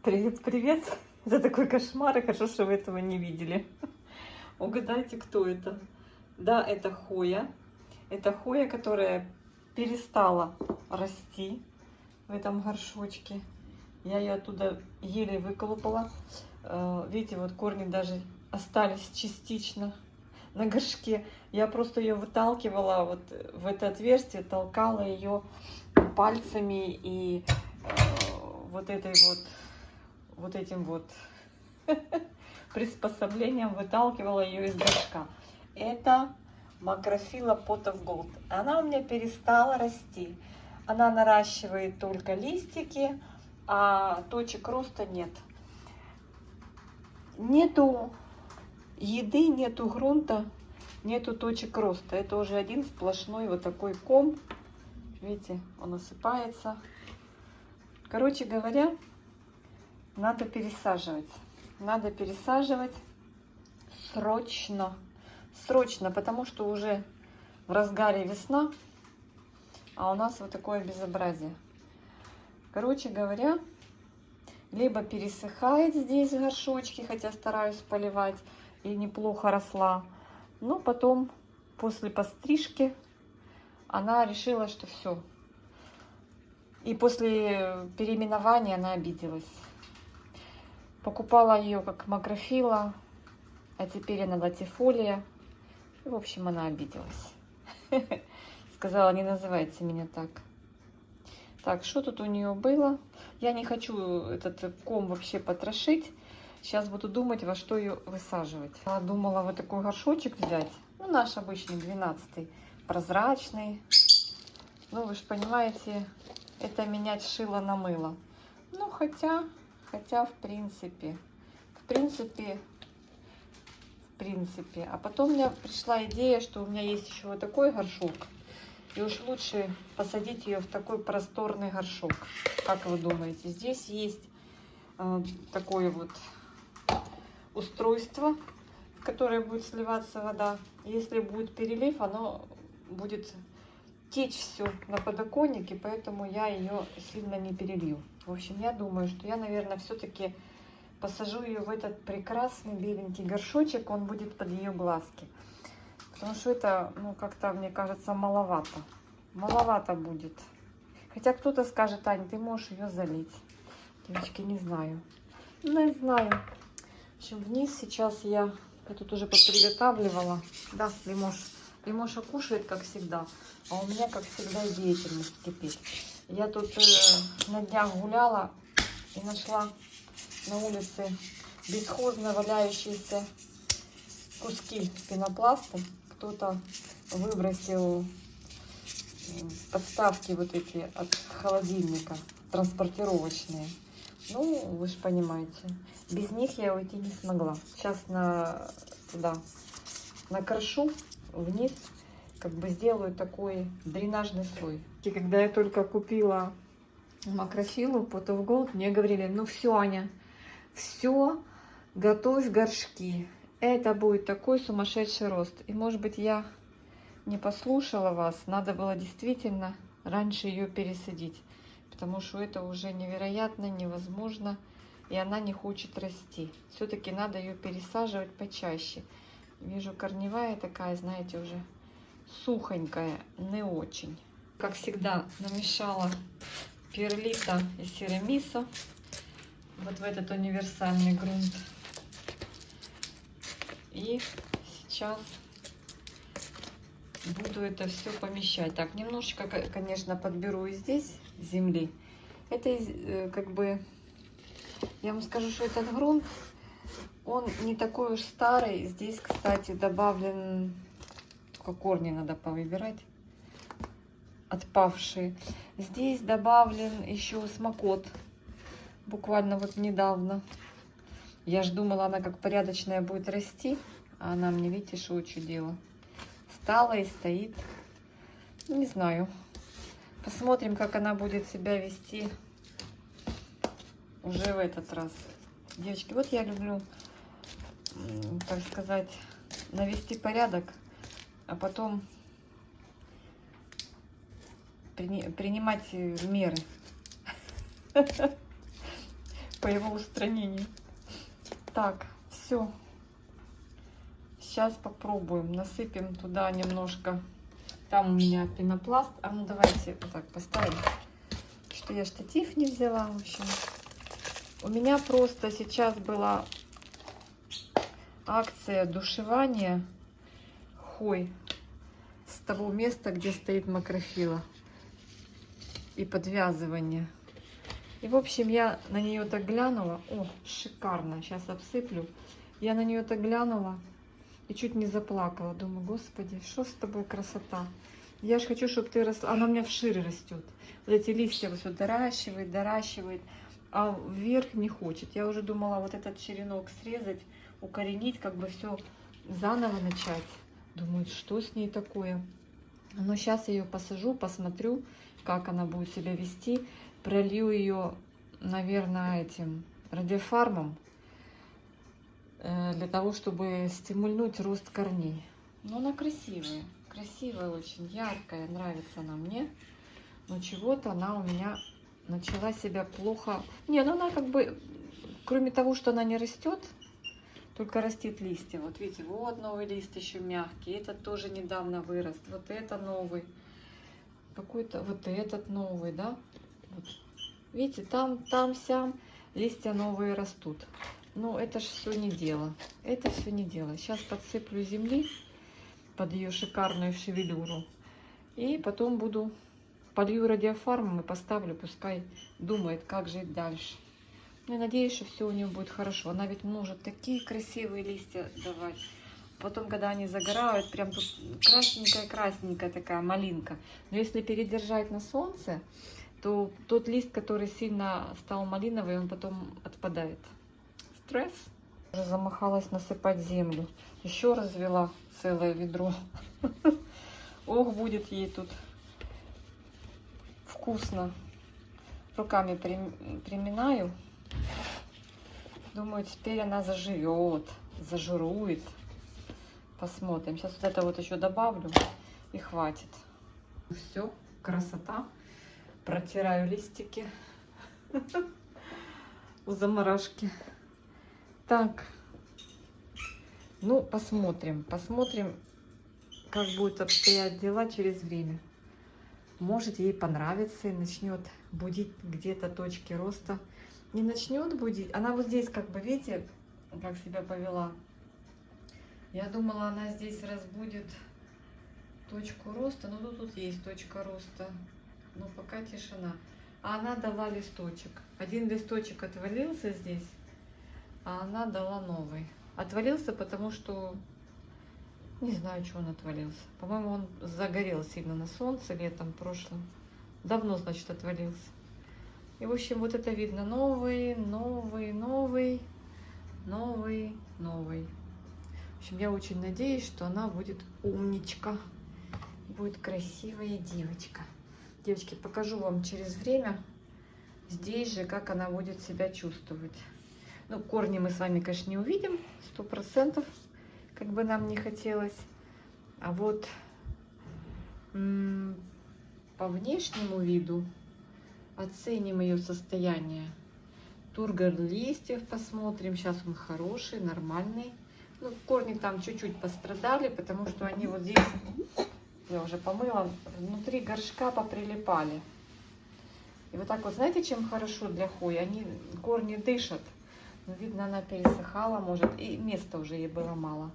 Привет, привет! Это такой кошмар, и хорошо, что вы этого не видели. Угадайте, кто это? Да, это Хоя. Это Хоя, которая перестала расти в этом горшочке. Я ее оттуда еле выколупала. Видите, вот корни даже остались частично на горшке. Я просто ее выталкивала вот в это отверстие, толкала ее пальцами и вот этой вот этим вот приспособлением выталкивала ее из горшка. Это Macrophylla Pot of Gold. Она у меня перестала расти. Она наращивает только листики, а точек роста нет. Нету еды, нету грунта, нету точек роста. Это уже один сплошной вот такой ком. Видите, он осыпается. Короче говоря, надо пересаживать. Надо пересаживать срочно. Срочно, потому что уже в разгаре весна, а у нас вот такое безобразие. Короче говоря, либо пересыхает здесь в горшочке, хотя стараюсь поливать, и неплохо росла. Но потом, после пострижки, она решила, что все. И после переименования она обиделась. Покупала ее как Macrophylla, а теперь она латифолия. В общем, она обиделась. Сказала, не называйте меня так. Так, что тут у нее было? Я не хочу этот ком вообще потрошить. Сейчас буду думать, во что ее высаживать. Я думала вот такой горшочек взять. Ну, наш обычный 12-й, прозрачный. Ну, вы же понимаете, это менять шило на мыло. Ну, хотя, в принципе. А потом у меня пришла идея, что у меня есть еще вот такой горшок. И уж лучше посадить ее в такой просторный горшок. Как вы думаете? Здесь есть такое вот устройство, в которое будет сливаться вода. Если будет перелив, оно будет течь все на подоконнике, поэтому я ее сильно не перелью. В общем, я думаю, что я, наверное, все-таки посажу ее в этот прекрасный беленький горшочек, он будет под ее глазки. Потому что это, ну, как-то, мне кажется, маловато. Маловато будет. Хотя кто-то скажет, Аня, ты можешь ее залить. Девочки, не знаю. Не знаю. В общем, вниз сейчас я тут уже поприготавливала. Да, Лимоша кушает, как всегда. А у меня, как всегда, деятельность кипит. Я тут на днях гуляла и нашла на улице бесхозно валяющиеся куски пенопласта. Кто-то выбросил подставки вот эти от холодильника, транспортировочные. Ну, вы же понимаете, без них я уйти не смогла. Сейчас туда накрошу вниз, как бы сделаю такой дренажный слой. И когда я только купила Macrophylla Pot of Gold, мне говорили, ну все, Аня, все, готовь горшки. Это будет такой сумасшедший рост. И может быть я не послушала вас. Надо было действительно раньше ее пересадить. Потому что это уже невероятно, невозможно. И она не хочет расти. Все-таки надо ее пересаживать почаще. Вижу, корневая такая, знаете, уже сухонькая, не очень. Как всегда, намешала перлита и серамиса вот в этот универсальный грунт. И сейчас буду это все помещать. Так, немножечко, конечно, подберу и здесь земли. Это как бы, я вам скажу, что этот грунт, он не такой уж старый. Здесь, кстати, добавлен, только корни надо повыбирать, отпавшие. Здесь добавлен еще смокот, буквально вот недавно. Я ж думала, она как порядочная будет расти, а она мне, видите, что учудила. Стала и стоит. Не знаю. Посмотрим, как она будет себя вести уже в этот раз. Девочки, вот я люблю, так сказать, навести порядок, а потом принимать меры. по его устранению. Так, все. Сейчас попробуем. Насыпем туда немножко. Там у меня пенопласт. А ну давайте вот так поставим. Что я штатив не взяла, в общем. У меня просто сейчас была акция душевания хой с того места, где стоит макрофила, и подвязывание. И, в общем, я на нее так глянула. О, шикарно. Сейчас обсыплю. Я на нее так глянула и чуть не заплакала. Думаю, господи, что с тобой красота? Я же хочу, чтобы ты росла. Она у меня вширь растет. Вот эти листья вот все доращивает, доращивает, а вверх не хочет. Я уже думала вот этот черенок срезать, укоренить, как бы все заново начать. Думаю, что с ней такое? Но сейчас я ее посажу, посмотрю, как она будет себя вести. Пролью ее, наверное, этим радиофармом для того, чтобы стимульнуть рост корней. Но она красивая, красивая очень, яркая, нравится она мне. Но чего-то она у меня начала себя плохо. Не, ну она как бы, кроме того, что она не растет, только растит листья. Вот видите, вот новый лист еще мягкий, этот тоже недавно вырос, вот это новый, какой-то вот этот новый, да. Вот. Видите, там, сям листья новые растут. Но это ж все не дело. Это все не дело. Сейчас подсыплю земли под ее шикарную шевелюру. И потом полью радиофармом и поставлю, пускай думает, как жить дальше. Ну и надеюсь, что все у нее будет хорошо. Она ведь может такие красивые листья давать. Потом, когда они загорают, прям тут красненькая-красненькая такая малинка. Но если передержать на солнце, то тот лист, который сильно стал малиновый, он потом отпадает. Стресс. Уже замахалась насыпать землю. Еще развела целое ведро. Ох, будет ей тут вкусно. Руками приминаю. Думаю, теперь она заживет, зажирует. Посмотрим. Сейчас вот это вот еще добавлю и хватит. Все, красота. Протираю листики у заморашки. Так, ну посмотрим, как будут обстоять дела через время. Может, ей понравится и начнет будить где-то точки роста. Не начнет будить. Она вот здесь, как бы, видите, как себя повела. Я думала, она здесь разбудит точку роста. Но тут есть точка роста. Но пока тишина. А она дала листочек. Один листочек отвалился здесь, а она дала новый. Отвалился, потому что... Не знаю, что он отвалился. По-моему, он загорел сильно на солнце летом прошлым. Давно, значит, отвалился. И, в общем, вот это видно. Новый. В общем, я очень надеюсь, что она будет умничка. Будет красивая девочка. Девочки, покажу вам через время здесь же, как она будет себя чувствовать. Ну, корни мы с вами, конечно, не увидим 100%. Как бы нам не хотелось. А вот по внешнему виду оценим ее состояние. Тургор листьев посмотрим. Сейчас он хороший, нормальный. Ну, корни там чуть-чуть пострадали, потому что они вот здесь, я уже помыла, внутри горшка поприлипали. И вот так вот, знаете, чем хорошо для хои? Они, корни дышат. Ну, видно, она пересыхала, может, и места уже ей было мало.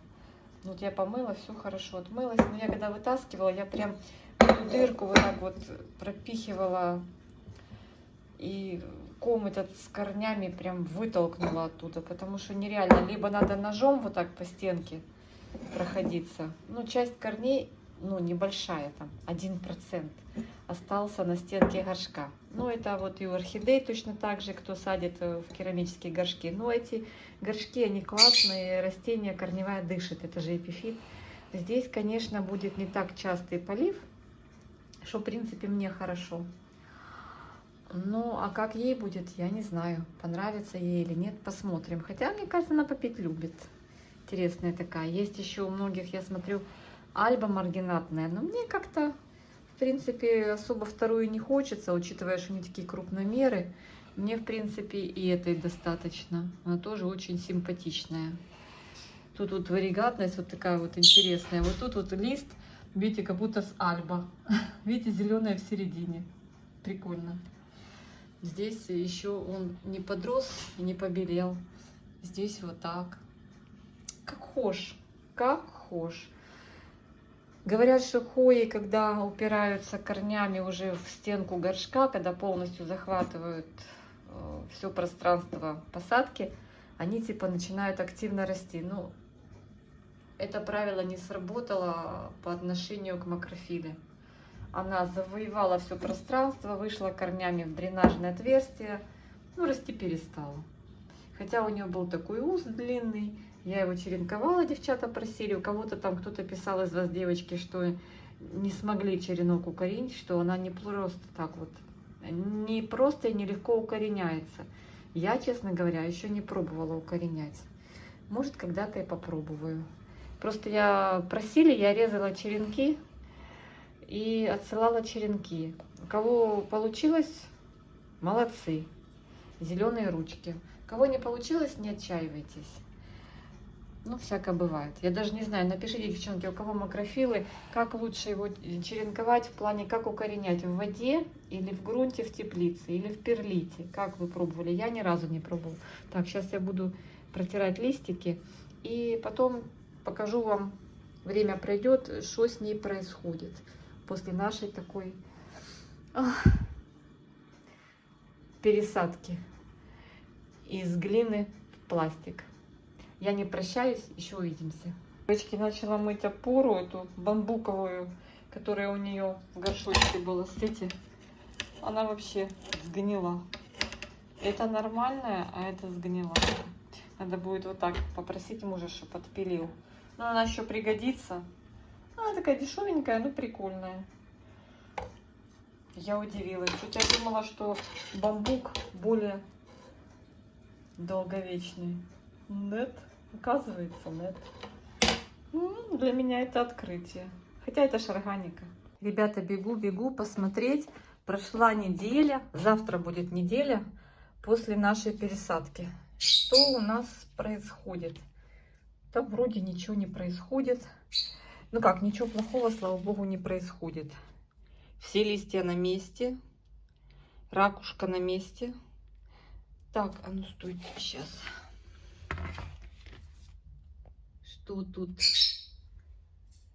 Вот я помыла, все хорошо отмылось. Но я когда вытаскивала, я прям эту дырку вот так вот пропихивала. И ком этот с корнями прям вытолкнула оттуда. Потому что нереально. Либо надо ножом вот так по стенке проходиться. Ну, часть корней, ну, небольшая там, 1% остался на стенке горшка. Ну, это вот и у орхидей точно так же, кто садит в керамические горшки. Но эти горшки, они классные, растение корневая дышит, это же эпифит. Здесь, конечно, будет не так частый полив, что, в принципе, мне хорошо. Ну, а как ей будет, я не знаю, понравится ей или нет, посмотрим. Хотя, мне кажется, она попить любит. Интересная такая. Есть еще у многих, я смотрю, альба маргинатная, но мне как-то... В принципе, особо вторую не хочется, учитывая, что они такие крупномеры. Мне, в принципе, и этой достаточно. Она тоже очень симпатичная. Тут вот варигатность вот такая вот интересная. Вот тут вот лист, видите, как будто с альба. Видите, зеленая в середине. Прикольно. Здесь еще он не подрос и не побелел. Здесь вот так. Как хошь. Как хошь. Говорят, что хои, когда упираются корнями уже в стенку горшка, когда полностью захватывают все пространство посадки, они типа начинают активно расти. Ну, это правило не сработало по отношению к макрофиле. Она завоевала все пространство, вышла корнями в дренажное отверстие, ну, расти перестала. Хотя у нее был такой ус длинный, я его черенковала, девчата просили. У кого-то там, кто-то писал из вас, девочки, что не смогли черенок укоренить, что она не просто так вот, не просто и нелегко укореняется. Я, честно говоря, еще не пробовала укоренять. Может, когда-то и попробую. Просто просили, я резала черенки и отсылала черенки. У кого получилось, молодцы, зеленые ручки. У кого не получилось, не отчаивайтесь. Ну, всякое бывает. Я даже не знаю, напишите, девчонки, у кого макрофилы, как лучше его черенковать в плане, как укоренять, в воде или в грунте в теплице, или в перлите. Как вы пробовали? Я ни разу не пробовала. Так, сейчас я буду протирать листики и потом покажу вам, время пройдет, что с ней происходит после нашей такой пересадки из глины в пластик. Я не прощаюсь, еще увидимся. Девочки, начала мыть опору, эту бамбуковую, которая у нее в горшочке была. Смотрите, она вообще сгнила. Это нормальная, а это сгнила. Надо будет вот так попросить мужа, чтобы отпилил. Но она еще пригодится. Она такая дешевенькая, но прикольная. Я удивилась. Что-то я думала, что бамбук более долговечный. Нет. Оказывается, нет. Для меня это открытие. Хотя это ж органика. Ребята, бегу посмотреть. Прошла неделя. Завтра будет неделя после нашей пересадки. Что у нас происходит? Да вроде ничего не происходит. Ну как, ничего плохого, слава богу, не происходит. Все листья на месте. Ракушка на месте. Так, а ну стойте, сейчас. Что тут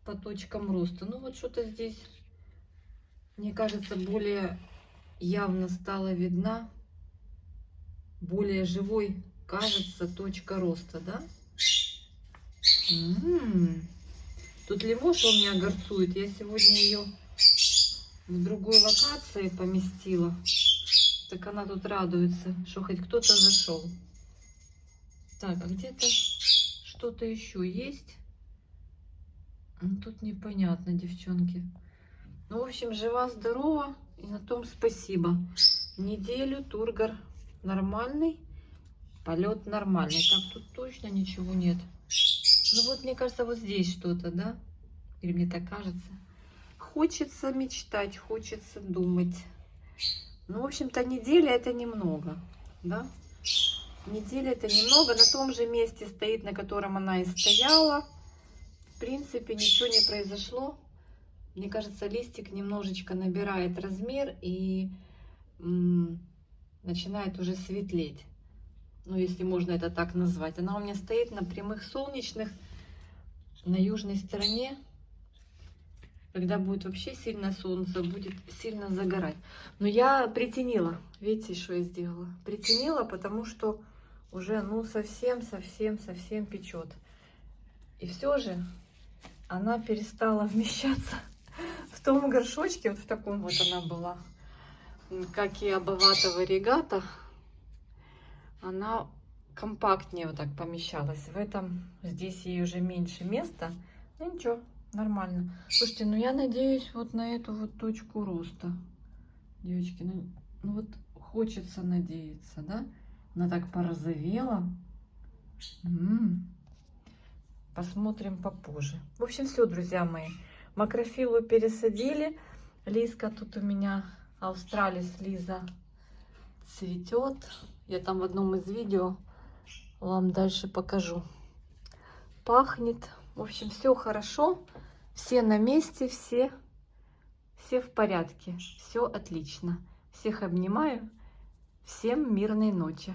по точкам роста? Ну вот что-то здесь, мне кажется, более явно стала видна, более живой, кажется, точка роста, да? Тут лимоша у меня горцует. Я сегодня ее в другой локации поместила. Так она тут радуется, что хоть кто-то зашел. Так, а где-то что-то еще есть? Ну, тут непонятно, девчонки. Ну, в общем, жива-здорова. И на том спасибо. Неделю тургор нормальный. Полет нормальный. Так, тут точно ничего нет. Ну, вот, мне кажется, вот здесь что-то, да? Или мне так кажется? Хочется мечтать, хочется думать. Ну, в общем-то, неделя это немного, да? Неделя это немного. На том же месте стоит, на котором она и стояла. В принципе, ничего не произошло. Мне кажется, листик немножечко набирает размер и начинает уже светлеть. Ну, если можно это так назвать. Она у меня стоит на прямых солнечных, на южной стороне. Когда будет вообще сильное солнце, будет сильно загорать. Но я притенила. Видите, что я сделала? Притенила, потому что уже, ну, совсем печет. И все же она перестала вмещаться в том горшочке. Вот в таком вот она была. Как и абовата варигата. Она компактнее вот так помещалась. В этом здесь ей уже меньше места. Ну ничего, нормально. Слушайте, ну я надеюсь вот на эту вот точку роста. Девочки, ну вот хочется надеяться, да? Она так порозовела. Посмотрим попозже. В общем, все, друзья мои. Макрофилу пересадили. Лизка тут у меня, Австралис Лиза цветет. Я там в одном из видео вам дальше покажу. Пахнет. В общем, все хорошо. Все на месте, все в порядке. Все отлично. Всех обнимаю. Всем мирной ночи.